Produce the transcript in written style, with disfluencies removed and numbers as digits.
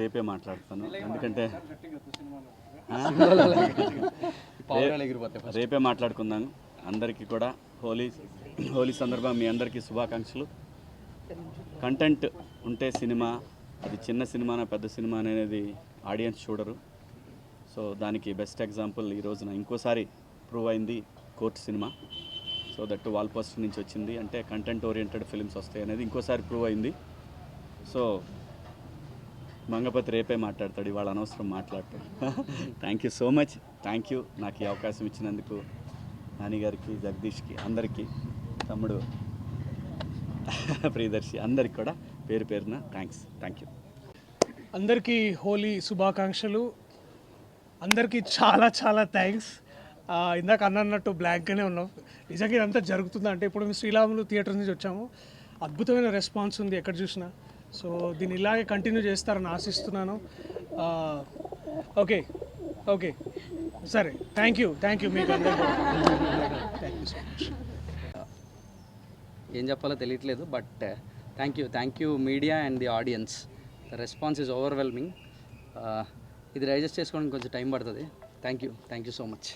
రేపే మాట్లాడతాను, ఎందుకంటే రేపే మాట్లాడుకుందాం. అందరికీ కూడా హోలీ సందర్భంగా మీ అందరికీ శుభాకాంక్షలు. కంటెంట్ ఉంటే సినిమా, అది చిన్న సినిమానా పెద్ద సినిమా అనేది ఆడియన్స్ చూడరు. సో దానికి బెస్ట్ ఎగ్జాంపుల్ ఈ రోజున ఇంకోసారి ప్రూవ్ అయింది court cinema. So that wall poster నుంచి వచ్చింది అంటే కంటెంట్ ఓరియంటెడ్ ఫిల్మ్స్ వస్తాయి అనేది ఇంకోసారి ప్రూవ్ అయింది. సో మంగపతి రేపే మాట్లాడతాడు, ఇవాళ అనవసరం మాట్లాడతాడు. Thank you so much. Thank you నాకు ఈ అవకాశం ఇచ్చినందుకు నాని గారికి, జగదీష్కి, అందరికీ, తమ్ముడు ప్రియదర్శి, అందరికి కూడా పేరు పేరున థ్యాంక్ యూ. అందరికీ హోలీ శుభాకాంక్షలు. అందరికీ చాలా చాలా థ్యాంక్స్. ఇందాక అన్నట్టు బ్లాంక్గానే ఉన్నాం. నిజంగా ఇదంతా జరుగుతుందా అంటే ఇప్పుడు మేము శ్రీరాములు థియేటర్ నుంచి వచ్చాము. అద్భుతమైన రెస్పాన్స్ ఉంది ఎక్కడ చూసినా. సో దీన్ని ఇలాగే కంటిన్యూ చేస్తారని ఆశిస్తున్నాను. ఓకే సరే, థ్యాంక్ యూ మీకు అందరికీ థ్యాంక్ యూ సో మచ్. ఏం చెప్పాలో తెలియట్లేదు, but thank you media and the audience. The response is overwhelming. ఇది డైజెస్ట్ చేసుకోవడానికి కొంచెం టైం పడుతుంది. Thank you so much.